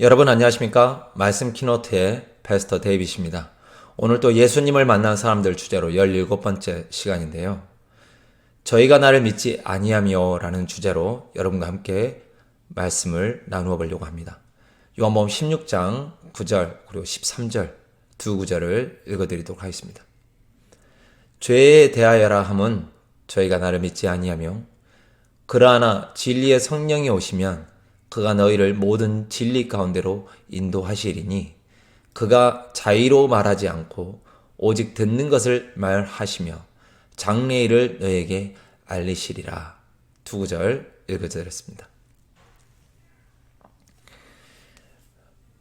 여러분 안녕하십니까? 말씀 키노트의 패스터 데이빗입니다. 오늘 또 예수님을 만난 사람들 주제로 17번째 시간인데요. 저희가 나를 믿지 아니하며 라는 주제로 여러분과 함께 말씀을 나누어 보려고 합니다. 요한복음 16장 9절 그리고 13절 두 구절을 읽어드리도록 하겠습니다. 죄에 대하여라 함은 저희가 나를 믿지 아니하며 그러나 진리의 성령이 오시면 그가 너희를 모든 진리 가운데로 인도하시리니 그가 자의로 말하지 않고 오직 듣는 것을 말하시며 장래일을 너에게 알리시리라. 두 구절 읽어드렸습니다.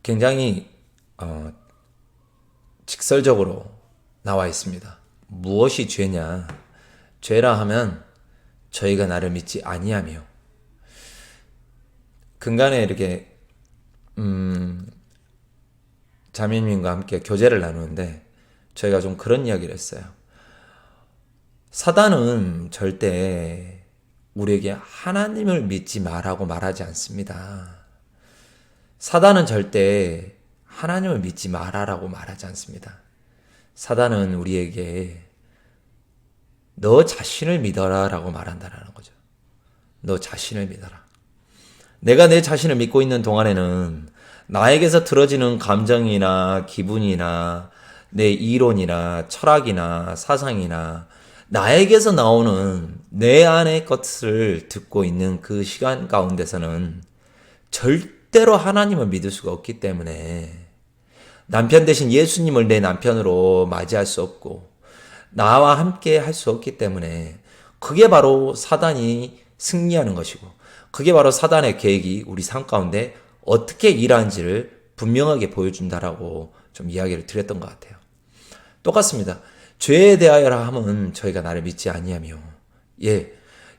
굉장히 직설적으로 나와 있습니다. 무엇이 죄냐? 죄라 하면 저희가 나를 믿지 아니하며 근간에 이렇게 자매님과 함께 교제를 나누는데 저희가 좀 그런 이야기를 했어요. 사단은 절대 우리에게 하나님을 믿지 말라고 말하지 않습니다. 사단은 절대 하나님을 믿지 말아라고 말하지 않습니다. 사단은 우리에게 너 자신을 믿어라 라고 말한다는 거죠. 너 자신을 믿어라. 내가 내 자신을 믿고 있는 동안에는 나에게서 들어지는 감정이나 기분이나 내 이론이나 철학이나 사상이나 나에게서 나오는 내 안의 것을 듣고 있는 그 시간 가운데서는 절대로 하나님을 믿을 수가 없기 때문에 남편 대신 예수님을 내 남편으로 맞이할 수 없고 나와 함께 할 수 없기 때문에 그게 바로 사단이 승리하는 것이고 그게 바로 사단의 계획이 우리 삶 가운데 어떻게 일하는지를 분명하게 보여준다라고 좀 이야기를 드렸던 것 같아요. 똑같습니다. 죄에 대하여라 함은 저희가 나를 믿지 아니하며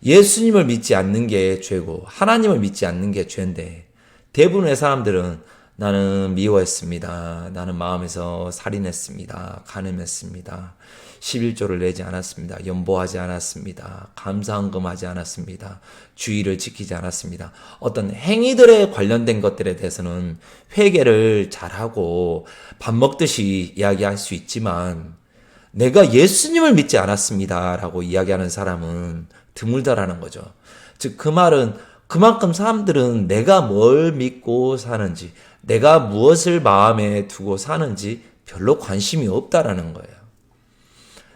예수님을 믿지 않는 게 죄고 하나님을 믿지 않는 게 죄인데 대부분의 사람들은 나는 미워했습니다. 나는 마음에서 살인했습니다. 간음했습니다. 11조를 내지 않았습니다. 연보하지 않았습니다. 감사헌금하지 않았습니다. 주의를 지키지 않았습니다. 어떤 행위들에 관련된 것들에 대해서는 회개를 잘하고 밥 먹듯이 이야기할 수 있지만 내가 예수님을 믿지 않았습니다 라고 이야기하는 사람은 드물다라는 거죠. 즉 그 말은 그만큼 사람들은 내가 뭘 믿고 사는지 내가 무엇을 마음에 두고 사는지 별로 관심이 없다라는 거예요.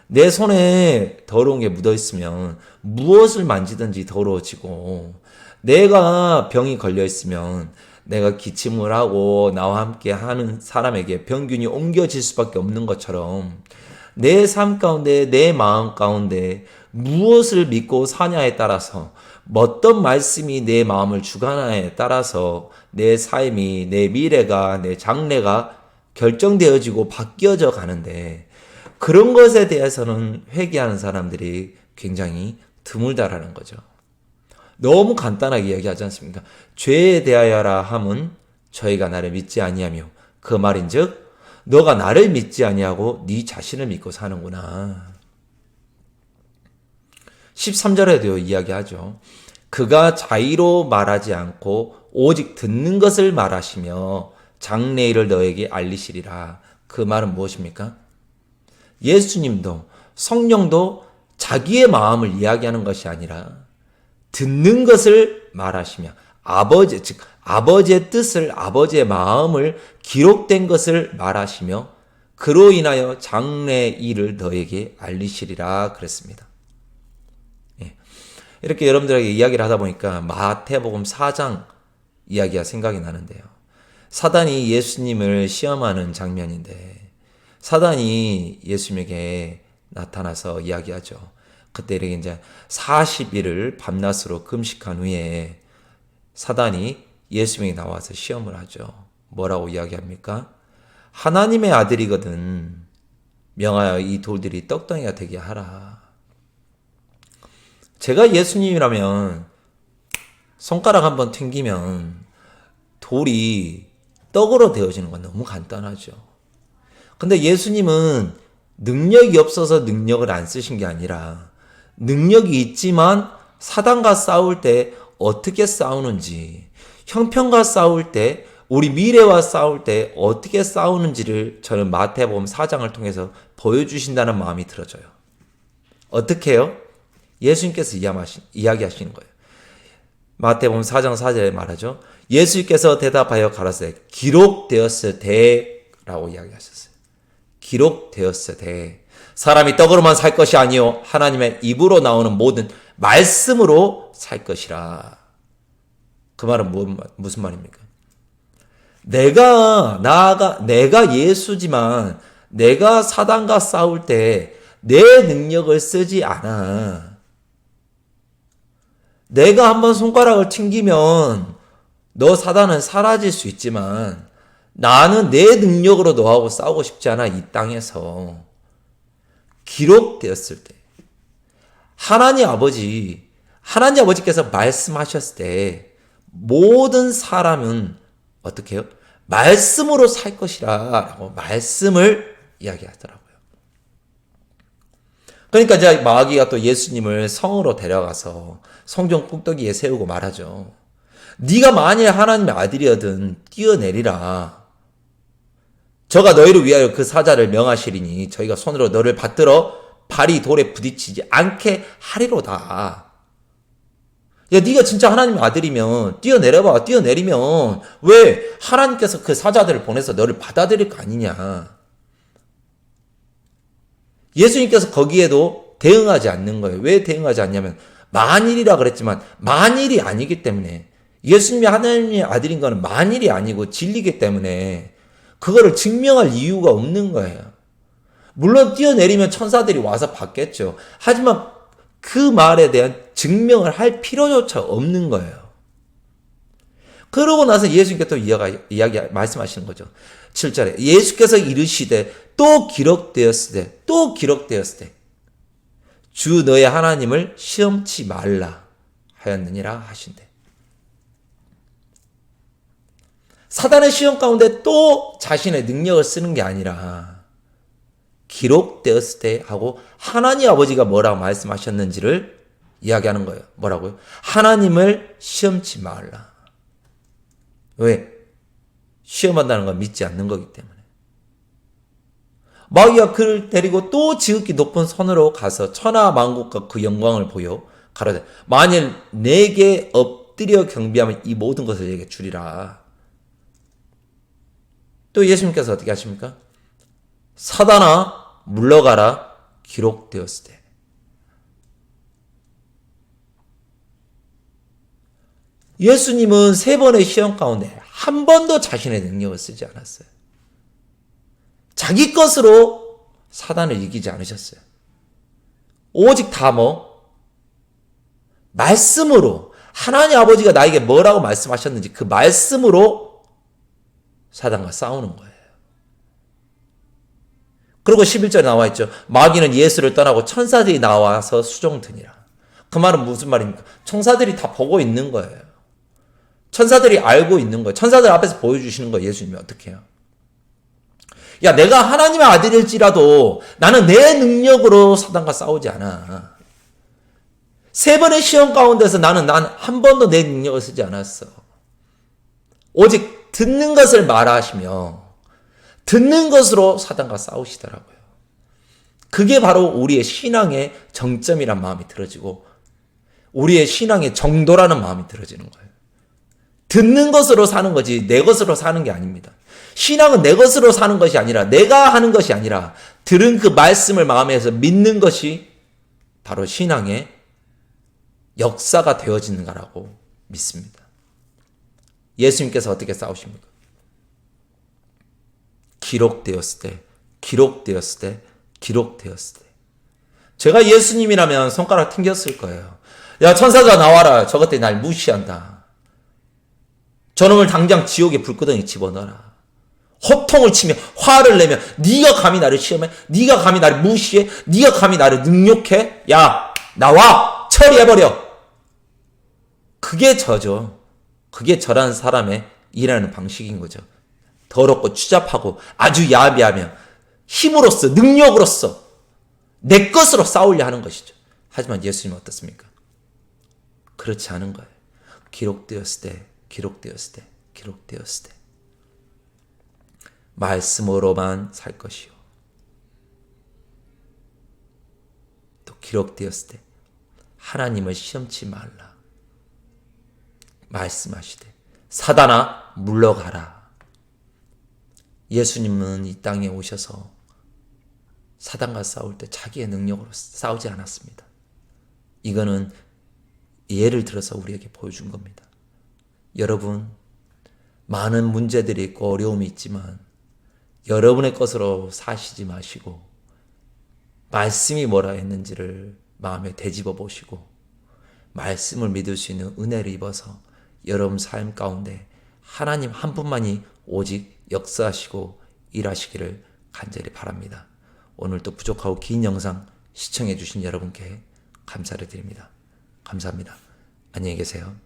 내 손에 더러운 게 묻어있으면 무엇을 만지든지 더러워지고 내가 병이 걸려있으면 내가 기침을 하고 나와 함께 하는 사람에게 병균이 옮겨질 수밖에 없는 것처럼 내 삶 가운데 내 마음 가운데 무엇을 믿고 사냐에 따라서 어떤 말씀이 내 마음을 주관하냐에 따라서 내 삶이 내 미래가 내 장래가 결정되어지고 바뀌어져 가는데 그런 것에 대해서는 회개하는 사람들이 굉장히 드물다라는 거죠. 너무 간단하게 이야기하지 않습니까? 죄에 대하여라 함은 저희가 나를 믿지 아니하며 그 말인즉 너가 나를 믿지 아니하고 네 자신을 믿고 사는구나. 13절에도 이야기하죠. 그가 자의로 말하지 않고 오직 듣는 것을 말하시며 장래일을 너에게 알리시리라. 그 말은 무엇입니까? 예수님도 성령도 자기의 마음을 이야기하는 것이 아니라 듣는 것을 말하시며 아버지의 뜻을 아버지의 마음을 기록된 것을 말하시며 그로 인하여 장래일을 너에게 알리시리라 그랬습니다. 이렇게 여러분들에게 이야기를 하다 보니까 마태복음 4장 이야기가 생각이 나는데요. 사단이 예수님을 시험하는 장면인데 사단이 예수님에게 나타나서 이야기하죠. 그때 이렇게 이제 40일을 밤낮으로 금식한 후에 사단이 예수님에게 나와서 시험을 하죠. 뭐라고 이야기합니까? 하나님의 아들이거든 명하여 이 돌들이 떡덩이가 되게 하라. 제가 예수님이라면 손가락 한번 튕기면 돌이 떡으로 되어지는 건 너무 간단하죠. 근데 예수님은 능력이 없어서 능력을 안 쓰신 게 아니라 능력이 있지만 사단과 싸울 때 어떻게 싸우는지 형편과 싸울 때 우리 미래와 싸울 때 어떻게 싸우는지를 저는 마태복음 4장을 통해서 보여주신다는 마음이 들어져요. 어떻게 해요? 예수님께서 이야기하시는 거예요. 마태복음 4장 4절에 말하죠. 예수께서 대답하여 가라사대 기록되었으되 라고 이야기하셨어요. 기록되었으되 사람이 떡으로만 살 것이 아니요 하나님의 입으로 나오는 모든 말씀으로 살 것이라. 그 말은 무슨 말입니까? 내가 예수지만 내가 사단과 싸울 때 내 능력을 쓰지 않아. 내가 한번 손가락을 튕기면 너 사단은 사라질 수 있지만 나는 내 능력으로 너하고 싸우고 싶지 않아. 이 땅에서. 기록되었을 때 하나님 아버지께서 말씀하셨을 때 모든 사람은 어떻게 해요? 말씀으로 살 것이라 라고 말씀을 이야기하더라고요. 그러니까 이제 마귀가 또 예수님을 성으로 데려가서 성전 꼭대기에 세우고 말하죠. 네가 만일 하나님의 아들이거든 뛰어내리라. 저가 너희를 위하여 그 사자를 명하시리니 저희가 손으로 너를 받들어 발이 돌에 부딪히지 않게 하리로다. 야, 네가 진짜 하나님의 아들이면 뛰어내려봐. 뛰어내리면 왜 하나님께서 그 사자들을 보내서 너를 받아들일 거 아니냐. 예수님께서 거기에도 대응하지 않는 거예요. 왜 대응하지 않냐면 만일이라 그랬지만 만일이 아니기 때문에 예수님이 하나님의 아들인 거는 만일이 아니고 진리이기 때문에 그거를 증명할 이유가 없는 거예요. 물론 뛰어내리면 천사들이 와서 받겠죠. 하지만 그 말에 대한 증명을 할 필요조차 없는 거예요. 그러고 나서 예수님께서 또 말씀하시는 거죠. 7절에 예수께서 이르시되 또 기록되었으되 주 너의 하나님을 시험치 말라 하였느니라 하신대. 사단의 시험 가운데 또 자신의 능력을 쓰는 게 아니라 기록되었을 때 하고 하나님 아버지가 뭐라고 말씀하셨는지를 이야기하는 거예요. 뭐라고요? 하나님을 시험치 말라. 왜? 시험한다는 건 믿지 않는 거기 때문에. 마귀가 그를 데리고 또 지극히 높은 산으로 가서 천하 만국과 그 영광을 보여 가로되 만일 내게 엎드려 경배하면 이 모든 것을 내게 주리라. 또 예수님께서 어떻게 하십니까? 사단아 물러가라 기록되었을 때. 예수님은 3번의 시험 가운데 한 번도 자신의 능력을 쓰지 않았어요. 자기 것으로 사단을 이기지 않으셨어요. 오직 다 말씀으로 하나님 아버지가 나에게 뭐라고 말씀하셨는지 그 말씀으로 사단과 싸우는 거예요. 그리고 11절에 나와 있죠. 마귀는 예수를 떠나고 천사들이 나와서 수종드니라. 그 말은 무슨 말입니까? 천사들이 다 보고 있는 거예요. 천사들이 알고 있는 거예요. 천사들 앞에서 보여주시는 거예요. 예수님이 어떻게 해요? 야, 내가 하나님의 아들일지라도 나는 내 능력으로 사단과 싸우지 않아. 3번의 시험 가운데서 난 한 번도 내 능력을 쓰지 않았어. 오직 듣는 것을 말하시며 듣는 것으로 사단과 싸우시더라고요. 그게 바로 우리의 신앙의 정점이란 마음이 들어지고 우리의 신앙의 정도라는 마음이 들어지는 거예요. 듣는 것으로 사는 거지 내 것으로 사는 게 아닙니다. 신앙은 내 것으로 사는 것이 아니라 내가 하는 것이 아니라 들은 그 말씀을 마음에서 믿는 것이 바로 신앙의 역사가 되어지는 거라고 믿습니다. 예수님께서 어떻게 싸우십니까? 기록되었을 때. 제가 예수님이라면 손가락 튕겼을 거예요. 야, 천사가 나와라. 저것들이 날 무시한다. 저놈을 당장 지옥의 불구덩이에 집어넣어라. 호통을 치며 화를 내며 네가 감히 나를 시험해? 네가 감히 나를 무시해? 네가 감히 나를 능욕해? 야, 나와! 처리해버려! 그게 저죠. 그게 저라는 사람의 일하는 방식인 거죠. 더럽고 추잡하고 아주 야비하며 힘으로써 능력으로써 내 것으로 싸우려 하는 것이죠. 하지만 예수님은 어떻습니까? 그렇지 않은 거예요. 기록되었을 때. 말씀으로만 살 것이요. 또 기록되었을 때 하나님을 시험치 말라 말씀하시되 사단아 물러가라. 예수님은 이 땅에 오셔서 사단과 싸울 때 자기의 능력으로 싸우지 않았습니다. 이거는 예를 들어서 우리에게 보여준 겁니다. 여러분, 많은 문제들이 있고 어려움이 있지만 여러분의 것으로 사시지 마시고 말씀이 뭐라 했는지를 마음에 되짚어 보시고 말씀을 믿을 수 있는 은혜를 입어서 여러분 삶 가운데 하나님 한 분만이 오직 역사하시고 일하시기를 간절히 바랍니다. 오늘도 부족하고 긴 영상 시청해 주신 여러분께 감사를 드립니다. 감사합니다. 안녕히 계세요.